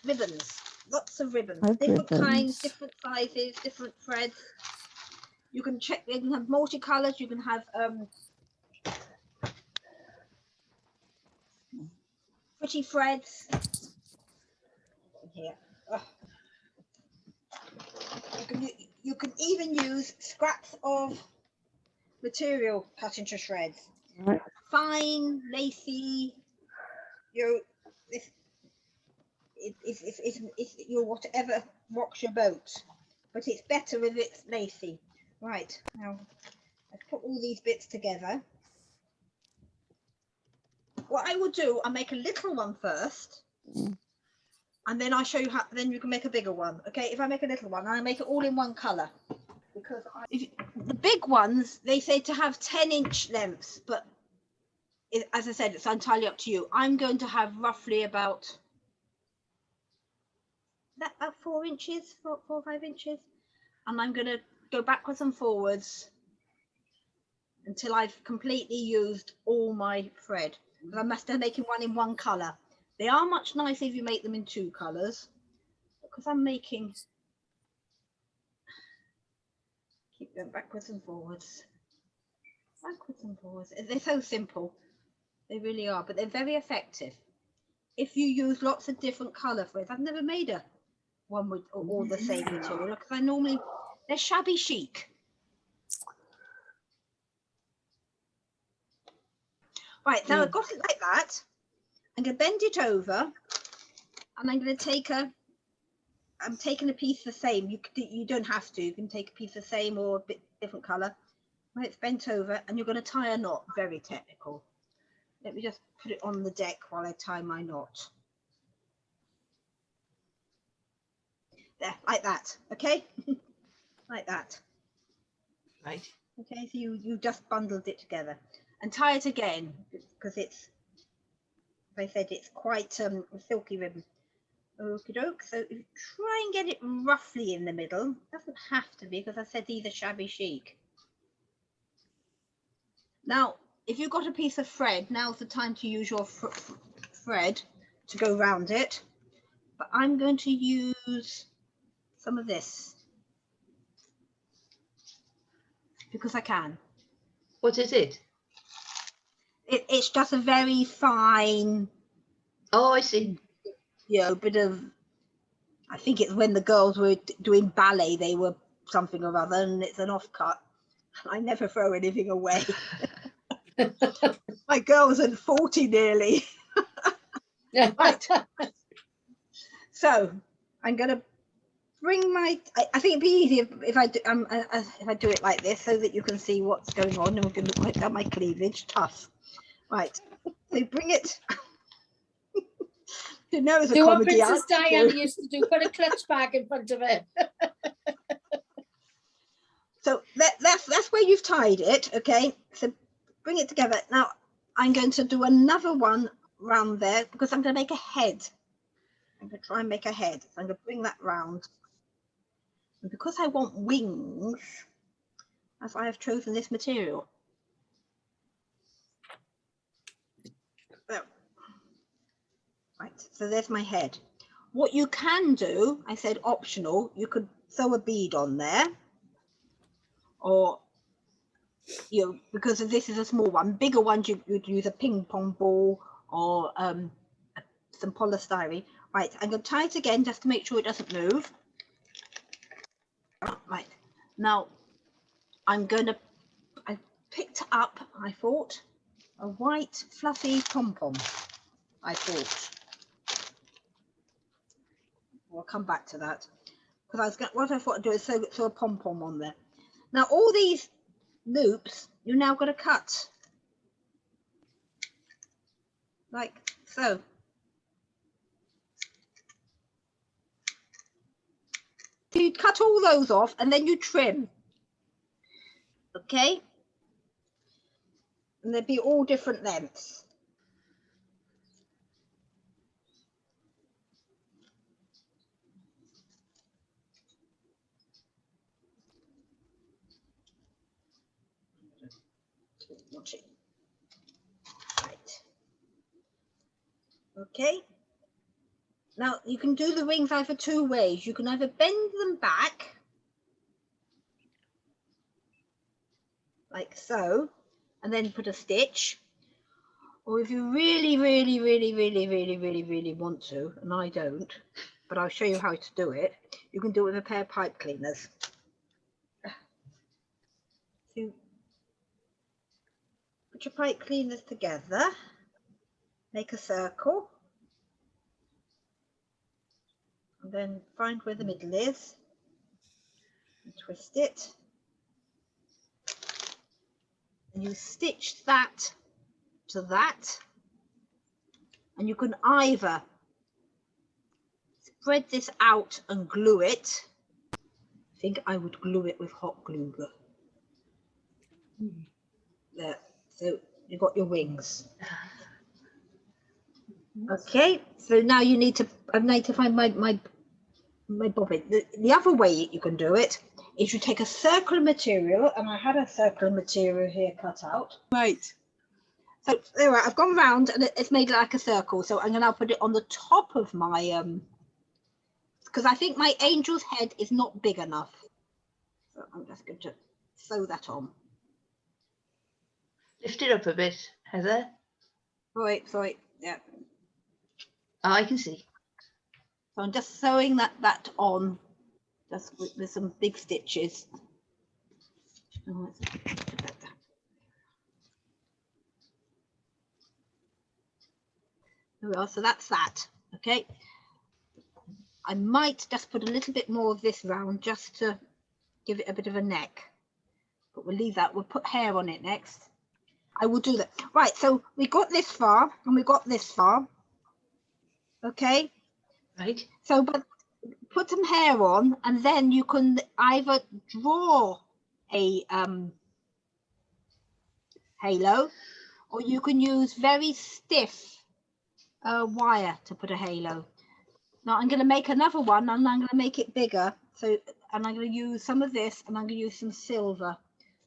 ribbons, lots of ribbons, Like different ribbons. kinds, different sizes, different threads. You can check, you can have multicolors, you can have pretty threads. Here. You can even use scraps of material cut into shreds. Right. Fine, lacy, it's your whatever rocks your boat, but it's better if it's lacy. Right, now I've put all these bits together. What I will do, I'll make a little one first, and then I'll show you how, then you can make a bigger one. Okay, if I make a little one, I make it all in one color, because the big ones, they say to have 10-inch lengths, but as I said, it's entirely up to you. I'm going to have roughly about 4 inches, 4 or 5 inches, and I'm going to go backwards and forwards until I've completely used all my thread. I'm making one in one color. They are much nicer if you make them in 2 colors, because I'm making, keep going backwards and forwards, They're so simple, they really are, but they're very effective if you use lots of different color threads. I've never made one with all the same material, because they're shabby chic. Right, now I've got it like that. I'm going to bend it over, and I'm going to I'm taking a piece the same. You don't have to. You can take a piece the same or a bit different color. When it's bent over, and you're going to tie a knot. Very technical. Let me just put it on the deck while I tie my knot. There, like that. Okay, like that. Right. Okay, so you just bundled it together, and tie it again, because it's, as I said, it's quite a silky ribbon. Okie doke. So if you try and get it roughly in the middle, it doesn't have to be, because I said these are shabby chic. Now, if you've got a piece of thread, now's the time to use your thread to go round it. But I'm going to use some of this because I can. What is it? It's just a very fine. Oh, I see. Bit of, I think it's when the girls were doing ballet, they were something or other, and it's an offcut. I never throw anything away. My girls are 40 nearly. Right. So I'm going to bring my, I think it'd be easier if I do it like this, so that you can see what's going on, and we're going to work out my cleavage. Tough. Right. So bring it. You know, as a do what comedy Princess actor. Diana used to do, put a clutch bag in front of it. So that's where you've tied it. Okay, so bring it together. Now I'm going to do another one round there, because I'm going to make a head. I'm going to try and make a head. So I'm going to bring that round, and because I want wings, as I have chosen this material. Right, so there's my head. What you can do, I said optional, you could sew a bead on there, or because this is a small one. Bigger ones you'd use a ping pong ball or some polystyrene. Right, I'm going to tie it again just to make sure it doesn't move. Right, now I picked up, I thought, a white fluffy pom-pom. I thought. We'll come back to that, because what I thought I'd do is sew a pom-pom on there. Now all these loops you're now going to cut like so. You cut all those off, and then you trim. Okay, and they'd be all different lengths. Right. Okay. Now you can do the rings either two ways. You can either bend them back like so, and then put a stitch, or if you really want to, and I don't, but I'll show you how to do it, you can do it with a pair of pipe cleaners. So put your pipe cleaners together, make a circle, and then find where the middle is, and twist it, and you stitch that to that, and you can either spread this out and glue it. I think I would glue it with hot glue gun. There, so you've got your wings. Okay, so now you need to, I need to find my bobbin. The other way you can do it is you take a circle of material, and I had a circle of material here cut out. Right. So there, I've gone round and it's made like a circle. So I'm going to now put it on the top of my, because I think my angel's head is not big enough. So I'm just going to sew that on. Lift it up a bit, Heather. Right, sorry, yeah. Oh, I can see. So I'm just sewing that on, just with some big stitches. Oh, there we are, so that's that, okay. I might just put a little bit more of this round just to give it a bit of a neck, but we'll leave that. We'll put hair on it next. I will do that. Right, so we got this far and we got this far, okay. Right. So but put some hair on, and then you can either draw a halo, or you can use very stiff wire to put a halo. Now I'm going to make another one, and I'm going to make it bigger. So, and I'm going to use some of this, and I'm going to use some silver.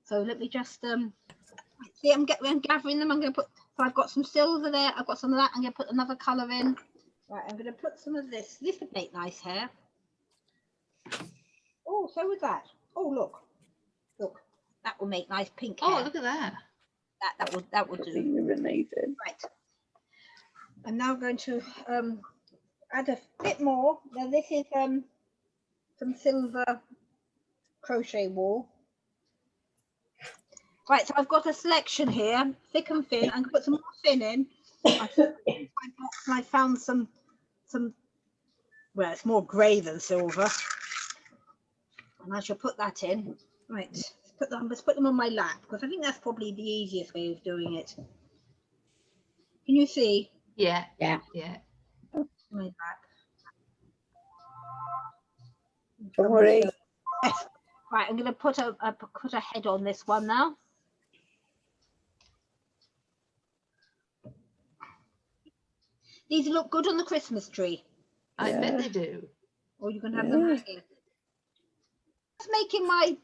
So let me just see. I'm gathering them. I'm going to put. So I've got some silver there. I've got some of that. I'm going to put another color in. Right. I'm going to put some of this. This would make nice hair. Oh, so would that. Oh, look. That will make nice pink hair. Oh, look at that. That would do. Amazing. Right. I'm now going to add a bit more. Now this is some silver crochet wool. Right, so I've got a selection here, thick and thin. I'm going to put some more thin in. I found some, well, it's more grey than silver. And I shall put that in. Right, let's put them on my lap, because I think that's probably the easiest way of doing it. Can you see? Yeah. Yeah. Yeah. My lap. Don't worry. Right, I'm going to put a head on this one now. These look good on the Christmas tree. I bet Yeah. they do. Or you can have them hanging. Just making my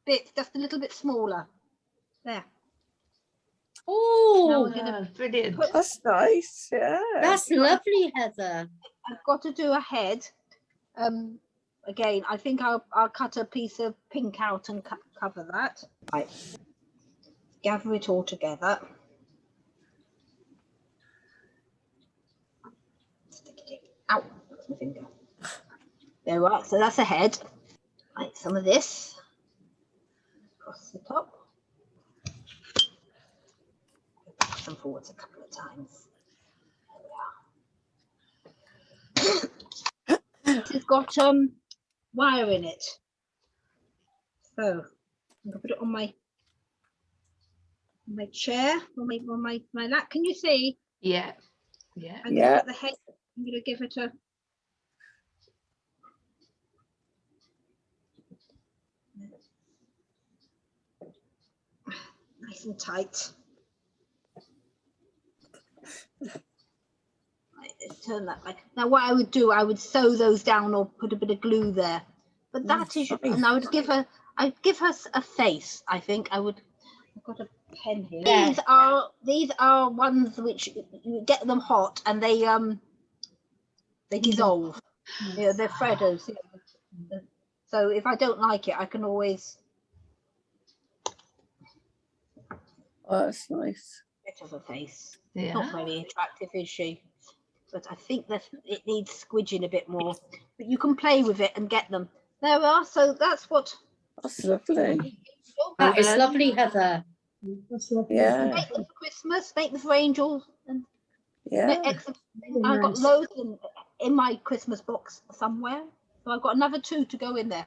bits just a little bit smaller. There. Now Oh, we're gonna Brilliant. put, That's nice. Yeah. that's lovely, Heather. I've got to do a head. Again, I think I'll cut a piece of pink out and cover that. Right. Gather it all together. Stick it in. Ow, that's my finger. There we are. So that's a head. Right, some of this across the top. Backwards and forwards a couple of times. There we are. It's got wire in it. So I'm gonna put it on my chair, on my lap. Can you see? Yeah. Yeah. I'm Yeah. gonna put the head. I'm gonna give it a. Nice and tight. Right, let's turn that way. Now what I would do, I would sew those down or put a bit of glue there. But that is, and I would give her, I'd give her a face. I think I would. I've got a pen here. Yeah. These are ones which you get them hot, and they They dissolve. You know, they're Freddos. You know. So if I don't like it, I can always Oh, that's nice. bit of a face. Yeah. Not very attractive, is she? But I think that it needs squidging a bit more. But you can play with it and get them. There we are. So that's what. That's lovely. That is Fabulous. lovely, Heather. Yeah, Make them for Christmas. Make them for angels. And yeah. I've got loads in my Christmas box somewhere. So I've got another 2 to go in there.